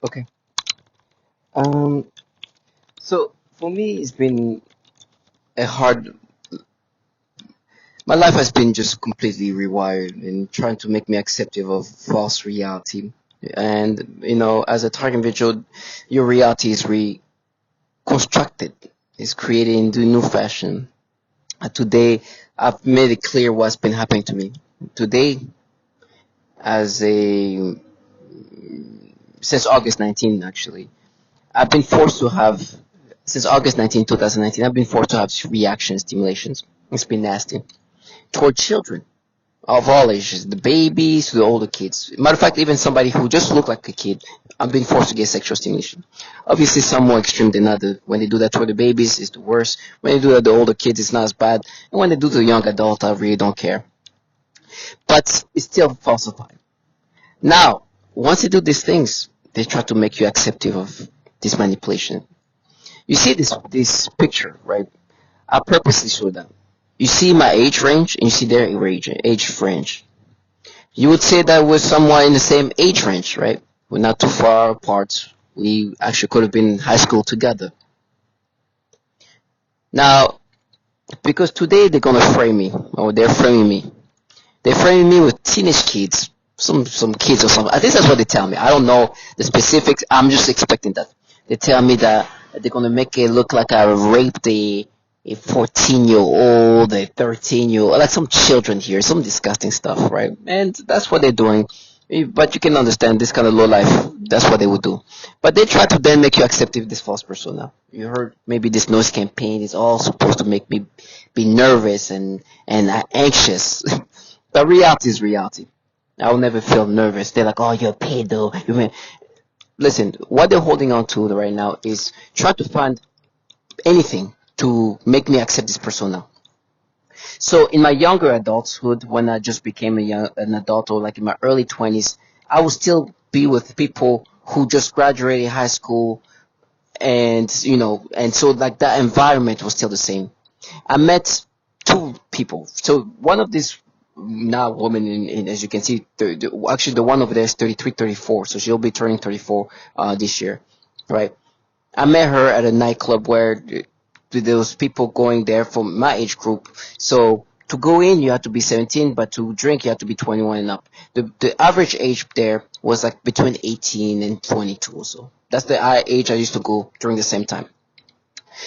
Okay. Um, so for me, it's been a hard. My life has been just completely rewired and trying to make me acceptive of false reality. And as a target individual, your reality is reconstructed. It's created in the new fashion. Today, I've made it clear what's been happening to me. Today, as a since August 19, actually, I've been forced to have since August 19, 2019. I've been forced to have reaction stimulations. It's been nasty toward children of all ages, the babies to the older kids. Matter of fact, even somebody who just looked like a kid, I'm being forced to get sexual stimulation. Obviously, some more extreme than other. When they do that toward the babies, it's the worst. When they do that to the older kids, it's not as bad. And when they do to the young adult, I really don't care. But it's still falsified. Now, once they do these things, they try to make you acceptive of this manipulation. You see this picture, right? I purposely showed that. You see my age range, and you see their age range. You would say that we're somewhat in the same age range, right? We're not too far apart. We actually could have been in high school together. Now, because today they're gonna frame me, or they're framing me. They're framing me with teenage kids, some kids or something. At least that's what they tell me. I don't know the specifics. I'm just expecting that. They tell me that they're gonna make it look like I raped a 14-year-old, a 13-year-old, like some children here, some disgusting stuff, right? And that's what they're doing. But you can understand this kind of low life. That's what they would do. But they try to then make you accept this false persona. You heard maybe this noise campaign is all supposed to make me be nervous and anxious. But reality is reality. I will never feel nervous. They're like, "Oh, you're paid though." You mean, listen, what they're holding on to right now is trying to find anything to make me accept this persona. So in my younger adulthood, when I just became an adult, or like in my early 20s, I would still be with people who just graduated high school, and and so like that environment was still the same. I met two people. So one of these now woman as you can see, actually the one over there is 33, 34. So she'll be turning 34 this year, right? I met her at a nightclub where there was people going there from my age group. So to go in, you have to be 17, but to drink, you have to be 21 and up. The average age there was like between 18 and 22 or so. That's the age I used to go during the same time.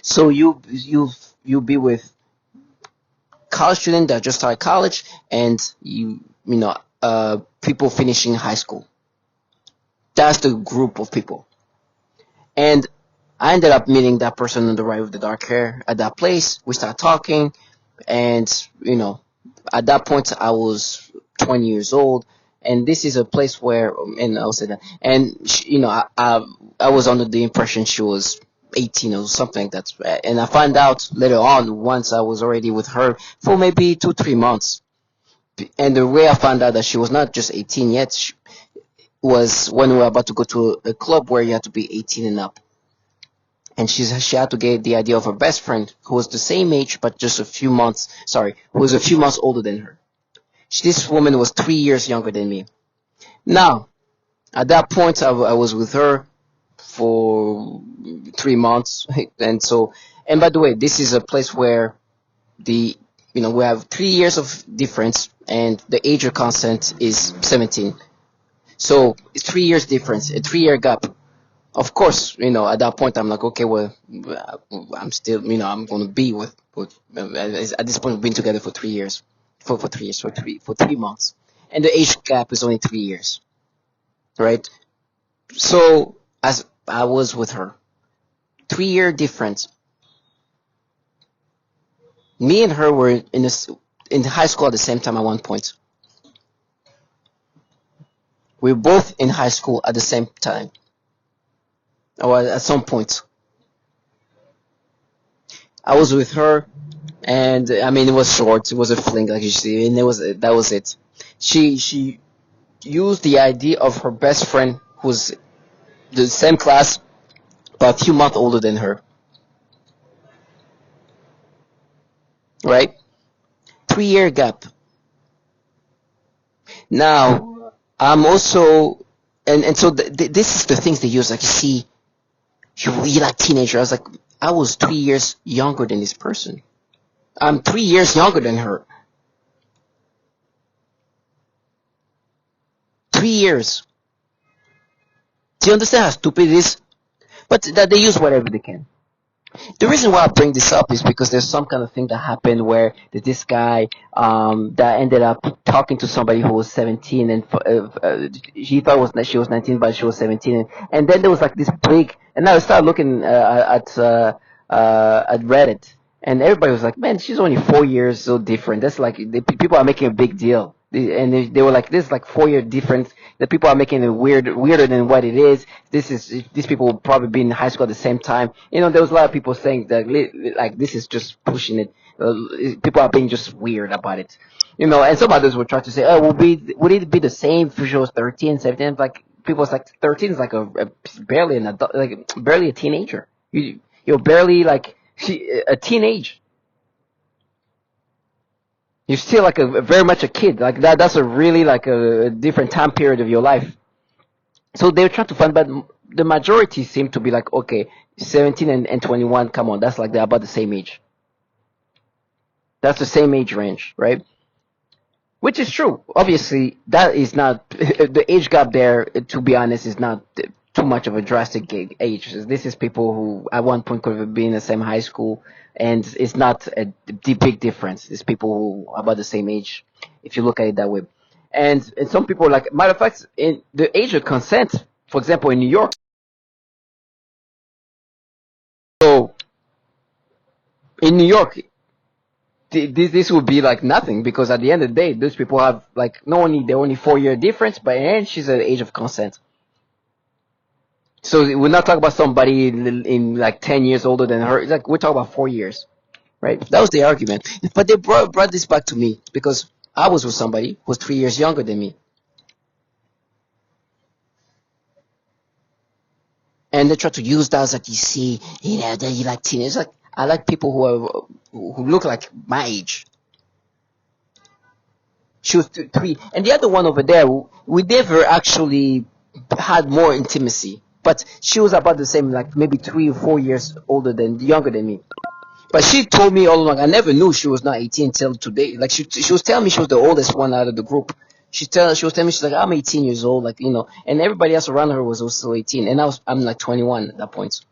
So you be with college students that just started college, and people finishing high school. That's the group of people. And I ended up meeting that person on the right with the dark hair at that place. We started talking, and at that point I was 20 years old, and this is a place where, and I'll say that, and I was under the impression she was 18 or something like that, and I found out later on once I was already with her for maybe 2 3 months, and the way I found out that she was not just 18 yet was when we were about to go to a club where you had to be 18 and up, and she had to get the idea of her best friend who was the same age but just a few months, sorry, who was a few months older than her. This woman was 3 years younger than me. Now, at that point, I was with her for 3 months, and by the way, this is a place where the we have 3 years of difference, and the age of consent is 17. So it's 3 years difference, a 3 year gap. Of course, at that point, I'm like, okay, well, I'm still, I'm gonna be with at this point, we've been together for 3 years, for 3 years, for 3 months, and the age gap is only 3 years, right? So as I was with her, 3 year difference. Me and her were in high school at the same time at one point. We were both in high school at the same time, or at some point. I was with her, and I mean it was short. It was a fling, like you see, and that was it. She used the idea of her best friend, who's the same class, but a few months older than her, right? 3 year gap. Now, I'm also And so this is the things they use. Like, you see, you like teenager. I was like, I was 3 years younger than this person. I'm 3 years younger than her. 3 years. Do you understand how stupid it is? But that they use whatever they can. The reason why I bring this up is because there's some kind of thing that happened where this guy that ended up talking to somebody who was 17, and he thought she was 19, but she was 17, and then there was like this big, and I started looking at Reddit, and everybody was like, man, she's only 4 years so different. That's like people are making a big deal. And they were like, this is like 4 year difference. The people are making it weirder than what it is. These people will probably be in high school at the same time. There was a lot of people saying that like this is just pushing it. People are being just weird about it. And some others were trying to say, oh, would it be the same if she was 13, 17? Like people was like 13 is like a barely an adult, like barely a teenager. You're barely like a teenage. You're still like a very much a kid. Like that's a really like a different time period of your life. So they're trying to find, but the majority seem to be like, okay, 17 and 21, come on, that's like they're about the same age. That's the same age range, right? Which is true. Obviously, that is not the age gap there. To be honest, is not too much of a drastic age. This is people who at one point could have been in the same high school, and it's not a big difference. It's people who are about the same age, if you look at it that way. And some people, like, matter of fact, in the age of consent, for example, in New York. So in New York, this would be like nothing, because at the end of the day, those people have like they're only 4 year difference, but and she's at the age of consent. So we're not talking about somebody in like 10 years older than her. It's like we're talking about 4 years, right? That was the argument. But they brought this back to me because I was with somebody who was 3 years younger than me, and they try to use that as like, you see, that you like teenagers. Like, I like people who look like my age. She was 3, and the other one over there, we never actually had more intimacy. But she was about the same, like maybe 3 or 4 years younger than me. But she told me all along. I never knew she was not 18 until today. Like she was telling me she was the oldest one out of the group. She was telling me, she's like, I'm 18 years old, like, and everybody else around her was also 18, and I'm like 21 at that point.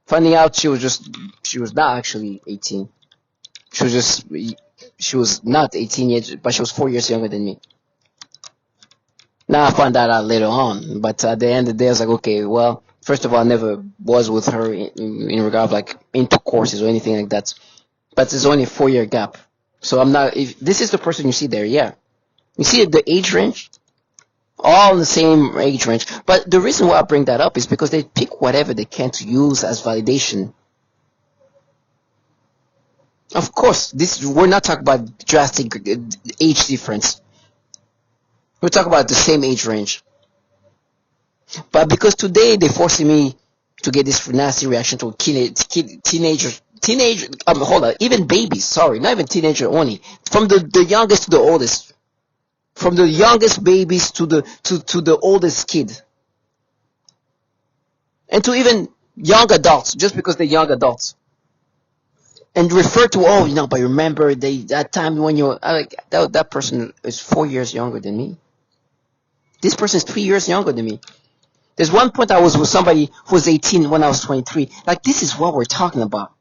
Finding out she was not actually 18. She was not 18 yet, but she was 4 years younger than me. Now I found that out later on, but at the end of the day, I was like, okay, well, first of all, I never was with her in regard of like intercourses or anything like that. But there's only a 4 year gap, so I'm not. If this is the person you see there, yeah, you see the age range, all in the same age range. But the reason why I bring that up is because they pick whatever they can to use as validation. Of course, we're not talking about drastic age difference. We're talking about the same age range. But because today they're forcing me to get this nasty reaction to hold on, even babies, sorry, not even teenager only, from the youngest to the oldest, from the youngest babies to the oldest kid, and to even young adults, just because they're young adults, and refer to, but remember that time when you're like that person is 4 years younger than me. This person is 3 years younger than me. There's one point I was with somebody who was 18 when I was 23. Like, this is what we're talking about.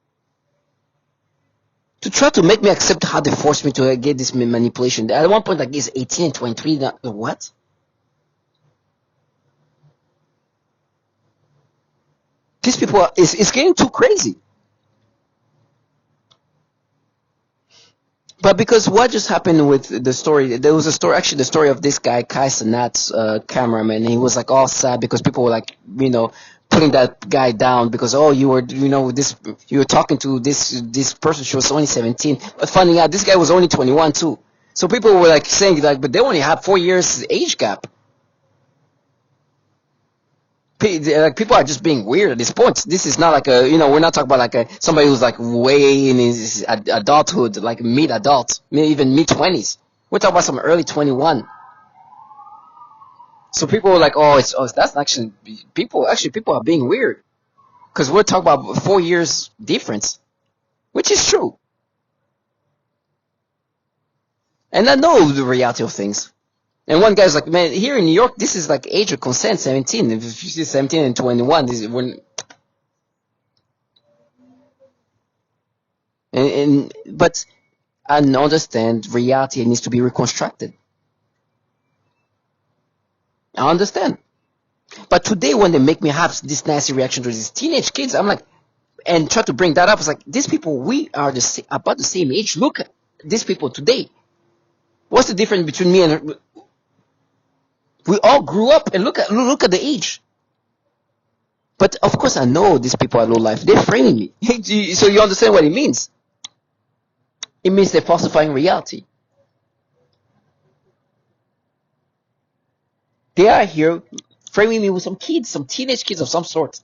To try to make me accept how they forced me to get this manipulation. At one point, like, it's 18 and 23. What? These people it's getting too crazy. But because what just happened with the story, there was a story, actually the story of this guy, Kai Sanat's cameraman. He was like all sad because people were like, putting that guy down because, you were, you were talking to this person, she was only 17. But finding out this guy was only 21 too. So people were like saying like, but they only have 4 years age gap. Like, people are just being weird at this point. This is not like we're not talking about like somebody who's like way in his adulthood, like mid-adult, maybe even mid-20s. We're talking about some early 21. So people were like, oh, that's actually people are being weird because we're talking about 4 years difference, which is true. And I know the reality of things. And one guy's like, man, here in New York, this is like age of consent, 17. If you see 17 and 21, this is when. But I understand reality needs to be reconstructed. I understand. But today, when they make me have this nasty reaction to these teenage kids, I'm like, and try to bring that up. It's like, these people, we are about the same age. Look at these people today. What's the difference between me and we all grew up and look at the age. But of course, I know these people are low life. They're framing me. So you understand what it means? It means they're falsifying reality. They are here framing me with some kids, some teenage kids of some sort.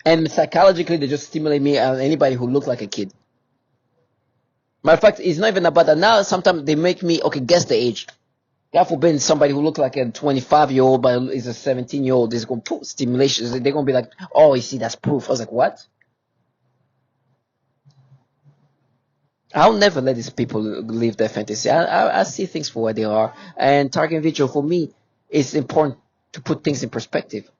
And psychologically, they just stimulate me and anybody who looks like a kid. Matter of fact, it's not even about that. Now, sometimes they make me, okay, guess the age. God forbid somebody who looks like a 25-year-old but is a 17-year-old is going to put stimulation. They're going to be like, oh, you see, that's proof. I was like, what? I'll never let these people live their fantasy. I see things for what they are. And target video, for me, it's important to put things in perspective.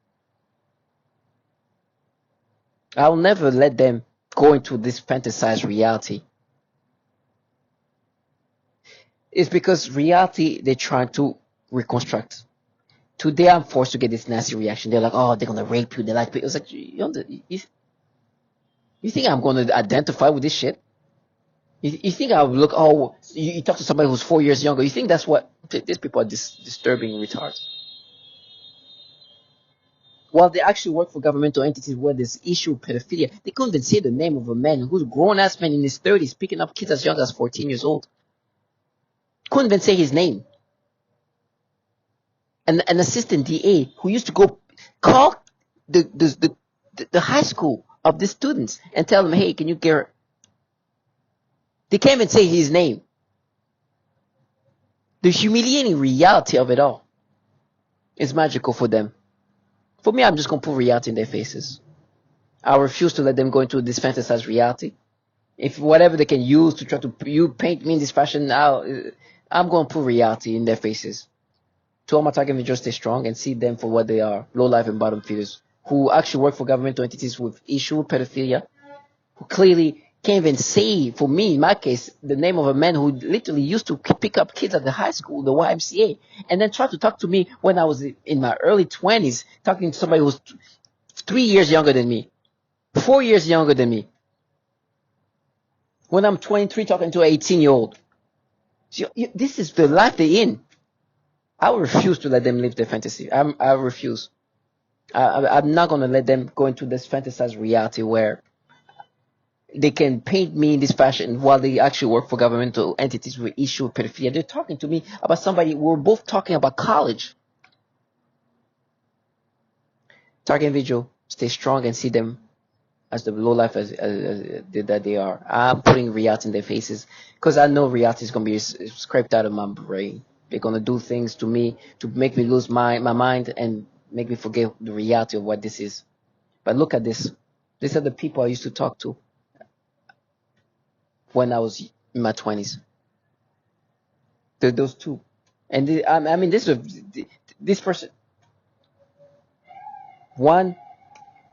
I'll never let them go into this fantasized reality. It's because reality they're trying to reconstruct. Today I'm forced to get this nasty reaction. They're like, oh, they're gonna rape you. They're like, it's like, you think I'm gonna identify with this shit? You think I would look? Oh, you talk to somebody who's 4 years younger. You think that's what these people are disturbing retards? While they actually work for governmental entities where there's issue of pedophilia, they couldn't even say the name of a man who's a grown-ass man in his 30s picking up kids as young as 14 years old. Couldn't even say his name. And an assistant DA who used to go call the high school of the students and tell them, hey, can you get her? They can't even say his name. The humiliating reality of it all is magical for them. For me, I'm just going to put reality in their faces. I refuse to let them go into this fantasized reality. If whatever they can use to try to paint me in this fashion, I'm going to put reality in their faces. To all my target individuals, stay strong and see them for what they are, low life and bottom feeders, who actually work for governmental entities with issue with pedophilia, who clearly can't even say, for me, in my case, the name of a man who literally used to pick up kids at the high school, the YMCA, and then try to talk to me when I was in my early 20s, talking to somebody who's 3 years younger than me, 4 years younger than me. When I'm 23, talking to an 18-year-old. So, this is the life they're in. I refuse to let them live their fantasy. I refuse. I'm not going to let them go into this fantasized reality where they can paint me in this fashion while they actually work for governmental entities with issue of pedophilia. They're talking to me about somebody. We're both talking about college. Target individual, stay strong and see them as the low life as that they are. I'm putting reality in their faces because I know reality is going to be scraped out of my brain. They're going to do things to me to make me lose my mind and make me forget the reality of what this is. But look at this. These are the people I used to talk to when I was in my 20s. Those two. And I mean, this person, one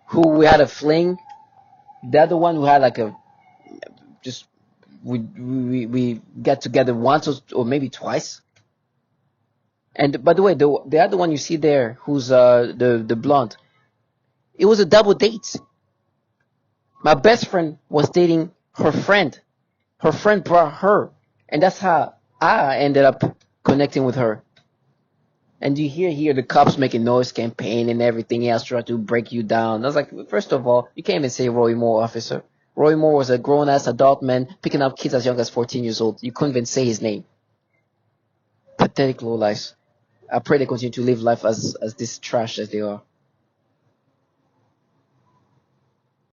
who we had a fling, the other one who had like a, just, we got together once or maybe twice. And by the way, the other one you see there, who's the blonde, it was a double date. My best friend was dating her friend. Her friend brought her, and that's how I ended up connecting with her. And you hear here the cops making noise campaign and everything else trying to break you down. I was like, first of all, you can't even say Roy Moore, officer. Roy Moore was a grown-ass adult man picking up kids as young as 14 years old. You couldn't even say his name. Pathetic low lives. I pray they continue to live life as this trash as they are.